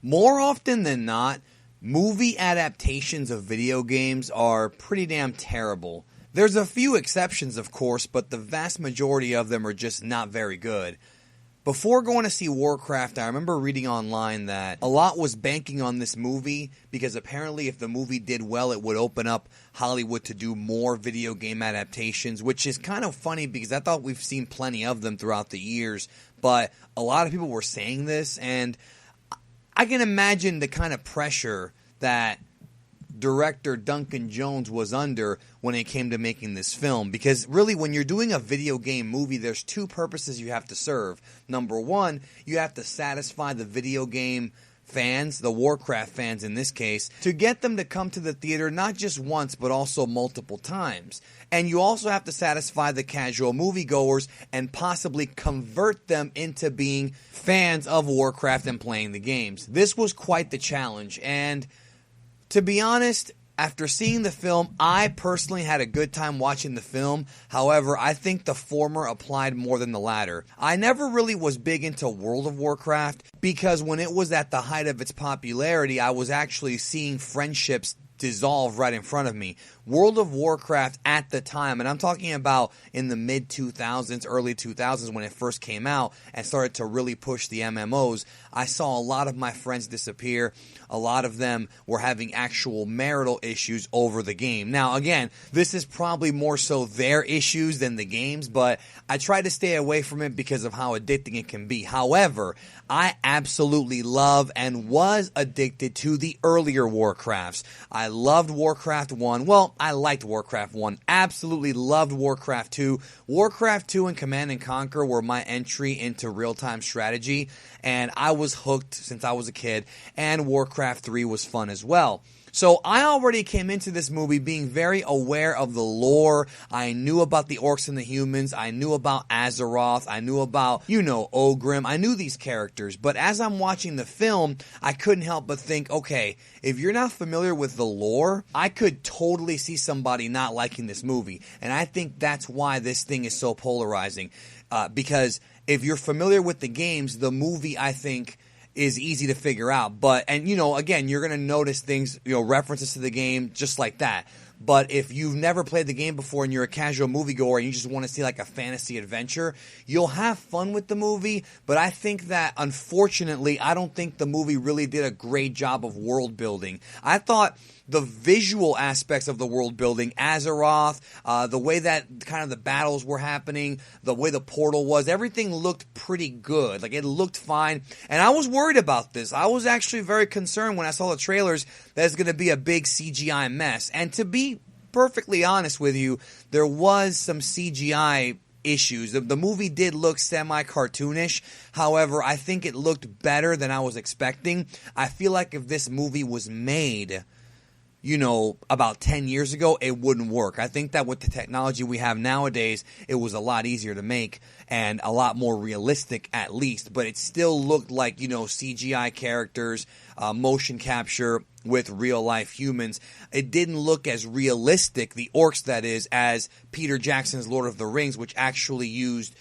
More often than not, movie adaptations of video games are pretty damn terrible. There's a few exceptions, of course, but the vast majority of them are just not very good. Before going to see Warcraft, I remember reading online that a lot was banking on this movie because apparently if the movie did well, it would open up Hollywood to do more video game adaptations, which is kind of funny because I thought we've seen plenty of them throughout the years, but a lot of people were saying this, and I can imagine the kind of pressure that director Duncan Jones was under when it came to making this film, because really when you're doing a video game movie, there's two purposes you have to serve. Number one, you have to satisfy the video game fans, the Warcraft fans in this case, to get them to come to the theater not just once but also multiple times. And you also have to satisfy the casual moviegoers and possibly convert them into being fans of Warcraft and playing the games. This was quite the challenge, and to be honest, after seeing the film, I personally had a good time watching the film. However, I think the former applied more than the latter. I never really was big into World of Warcraft because when it was at the height of its popularity, I was actually seeing friendships dissolve right in front of me. World of Warcraft at the time, and I'm talking about in the mid-2000s, early 2000s when it first came out and started to really push the MMOs, I saw a lot of my friends disappear. A lot of them were having actual marital issues over the game. Now, again, this is probably more so their issues than the game's, but I try to stay away from it because of how addicting it can be. However, I absolutely love and was addicted to the earlier Warcrafts. I loved Warcraft 1. Well, I liked Warcraft 1. Absolutely loved Warcraft 2. Warcraft 2 and Command and Conquer were my entry into real-time strategy, and I was hooked since I was a kid, and Warcraft 3 was fun as well. So I already came into this movie being very aware of the lore. I knew about the orcs and the humans. I knew about Azeroth. I knew about, Ogrim. I knew these characters. But as I'm watching the film, I couldn't help but think, okay, if you're not familiar with the lore, I could totally see somebody not liking this movie. And I think that's why this thing is so polarizing. Because if you're familiar with the games, the movie, I think, is easy to figure out. But, and again, you're going to notice things, references to the game just like that. But if you've never played the game before and you're a casual moviegoer and you just want to see like a fantasy adventure, you'll have fun with the movie. But I think that, unfortunately, I don't think the movie really did a great job of world building. I thought the visual aspects of the world building, Azeroth, the way that kind of the battles were happening, the way the portal was, everything looked pretty good. Like, it looked fine. And I was worried about this. I was actually very concerned when I saw the trailers that it's going to be a big CGI mess. And to be perfectly honest with you, there was some CGI issues. The movie did look semi-cartoonish. However, I think it looked better than I was expecting. I feel like if this movie was made, about 10 years ago, it wouldn't work. I think that with the technology we have nowadays, it was a lot easier to make and a lot more realistic at least. But it still looked like, CGI characters, motion capture with real-life humans. It didn't look as realistic, the orcs that is, as Peter Jackson's Lord of the Rings, which actually used,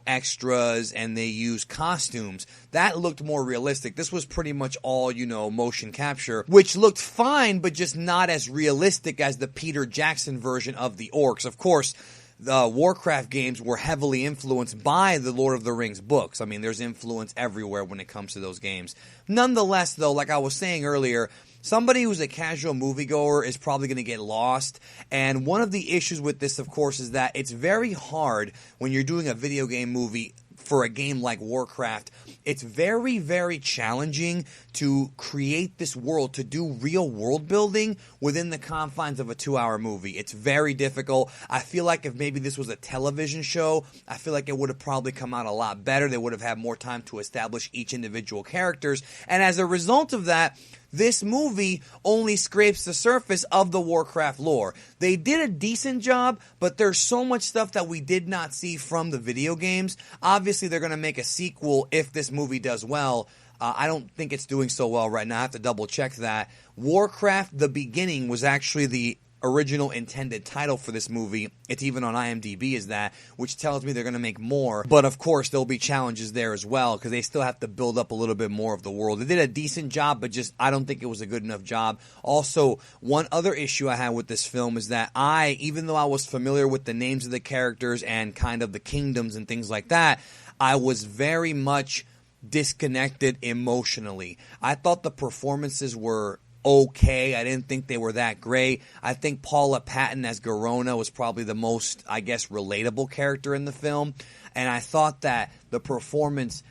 extras and they used costumes. That looked more realistic. This was pretty much all, motion capture, which looked fine, but just not as realistic as the Peter Jackson version of the orcs. Of course, the Warcraft games were heavily influenced by the Lord of the Rings books. I mean, there's influence everywhere when it comes to those games. Nonetheless, though, like I was saying earlier, somebody who's a casual moviegoer is probably going to get lost. And one of the issues with this, of course, is that it's very hard when you're doing a video game movie for a game like Warcraft. It's very, very challenging to create this world, to do real world building within the confines of a 2-hour movie. It's very difficult. I feel like if maybe this was a television show, I feel like it would have probably come out a lot better. They would have had more time to establish each individual characters. And as a result of that, this movie only scrapes the surface of the Warcraft lore. They did a decent job, but there's so much stuff that we did not see from the video games. Obviously, they're going to make a sequel if this movie does well. I don't think it's doing so well right now. I have to double check that. Warcraft, the beginning, was actually the original intended title for this movie. It's even on IMDb as that, which tells me they're going to make more. But of course, there'll be challenges there as well, because they still have to build up a little bit more of the world. They did a decent job, but just I don't think it was a good enough job. Also, one other issue I had with this film is that even though I was familiar with the names of the characters and kind of the kingdoms and things like that, I was very much disconnected emotionally. I thought the performances were okay. I didn't think they were that great. I think Paula Patton as Garona was probably the most, I guess, relatable character in the film. And I thought that the performance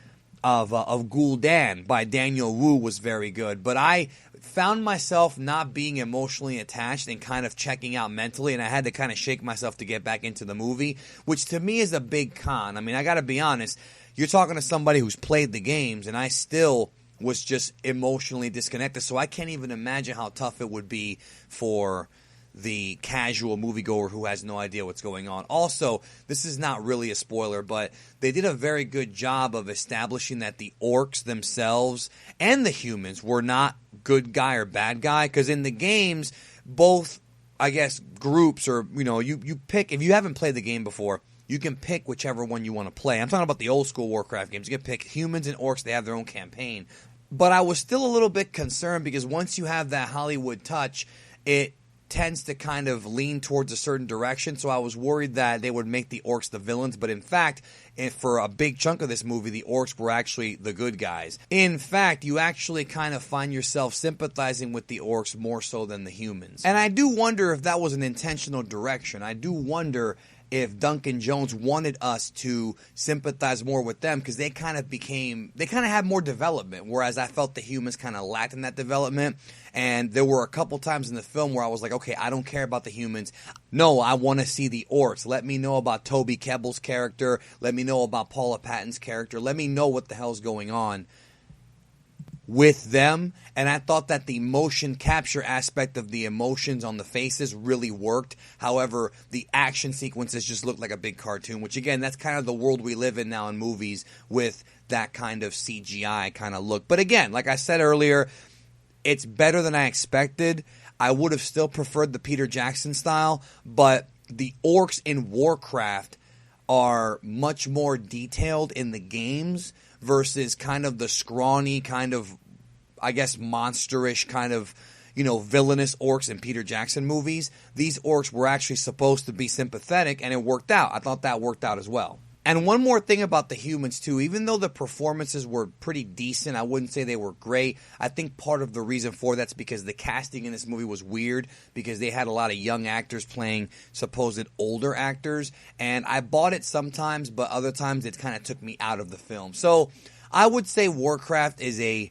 of Gul'dan by Daniel Wu was very good. But I found myself not being emotionally attached and kind of checking out mentally, and I had to kind of shake myself to get back into the movie, which to me is a big con. I mean, I got to be honest. You're talking to somebody who's played the games, and I still was just emotionally disconnected, so I can't even imagine how tough it would be for the casual moviegoer who has no idea what's going on. Also, this is not really a spoiler, but they did a very good job of establishing that the orcs themselves and the humans were not good guy or bad guy, because in the games, both, I guess, groups, or, you know, you pick, if you haven't played the game before, you can pick whichever one you want to play. I'm talking about the old school Warcraft games. You can pick humans and orcs. They have their own campaign. But I was still a little bit concerned, because once you have that Hollywood touch, it tends to kind of lean towards a certain direction. So I was worried that they would make the orcs the villains. But in fact, for a big chunk of this movie, the orcs were actually the good guys. In fact, you actually kind of find yourself sympathizing with the orcs more so than the humans. And I do wonder if that was an intentional direction. I do wonder if Duncan Jones wanted us to sympathize more with them, because they kind of had more development, whereas I felt the humans kind of lacked in that development. And there were a couple times in the film where I was like, okay, I don't care about the humans. No, I want to see the orcs. Let me know about Toby Kebbell's character. Let me know about Paula Patton's character. Let me know what the hell's going on with them. And I thought that the motion capture aspect of the emotions on the faces really worked. However, the action sequences just looked like a big cartoon, which again, that's kind of the world we live in now in movies, with that kind of CGI kind of look. But again, like I said earlier, it's better than I expected. I would have still preferred the Peter Jackson style, but the orcs in Warcraft are much more detailed in the games versus kind of the scrawny, kind of, I guess, monsterish kind of, you know, villainous orcs in Peter Jackson movies. These orcs were actually supposed to be sympathetic, and it worked out. I thought that worked out as well. And one more thing about the humans, too. Even though the performances were pretty decent, I wouldn't say they were great. I think part of the reason for that's because the casting in this movie was weird, because they had a lot of young actors playing supposed older actors. And I bought it sometimes, but other times it kind of took me out of the film. So I would say Warcraft is I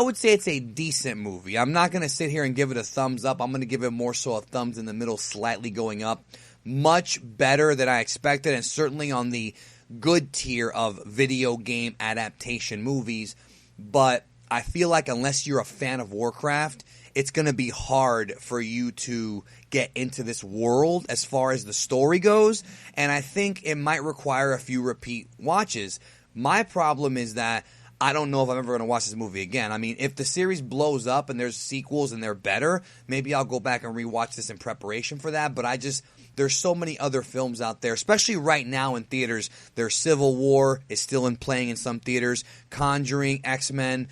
would say it's a decent movie. I'm not going to sit here and give it a thumbs up. I'm going to give it more so a thumbs in the middle, slightly going up. Much better than I expected, and certainly on the good tier of video game adaptation movies. But I feel like unless you're a fan of Warcraft, it's going to be hard for you to get into this world as far as the story goes. And I think it might require a few repeat watches. My problem is that I don't know if I'm ever going to watch this movie again. I mean, if the series blows up and there's sequels and they're better, maybe I'll go back and rewatch this in preparation for that. But there's so many other films out there, especially right now in theaters. There's Civil War is still playing in some theaters. Conjuring, X-Men.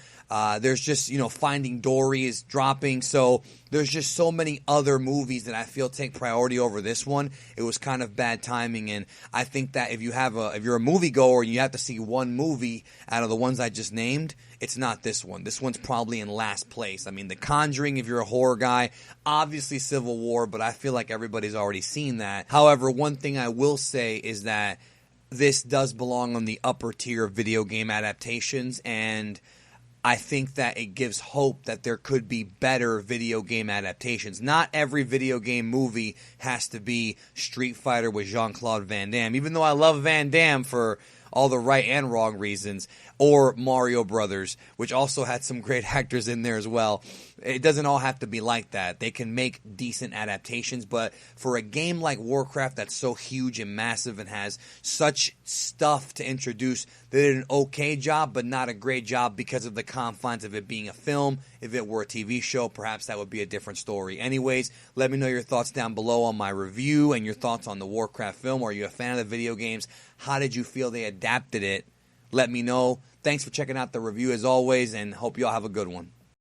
There's just, Finding Dory is dropping. So there's just so many other movies that I feel take priority over this one. It was kind of bad timing, and I think that if you're a moviegoer and you have to see one movie out of the ones I just named, it's not this one. This one's probably in last place. I mean, The Conjuring, if you're a horror guy, obviously Civil War, but I feel like everybody's already seen that. However, one thing I will say is that this does belong on the upper tier of video game adaptations, and I think that it gives hope that there could be better video game adaptations. Not every video game movie has to be Street Fighter with Jean-Claude Van Damme. Even though I love Van Damme for all the right and wrong reasons, or Mario Brothers, which also had some great actors in there as well. It doesn't all have to be like that. They can make decent adaptations, but for a game like Warcraft that's so huge and massive and has such stuff to introduce, they did an okay job, but not a great job because of the confines of it being a film. If it were a TV show, perhaps that would be a different story. Anyways, let me know your thoughts down below on my review and your thoughts on the Warcraft film. Are you a fan of the video games? How did you feel they adapted it? Let me know. Thanks for checking out the review as always, and hope you all have a good one.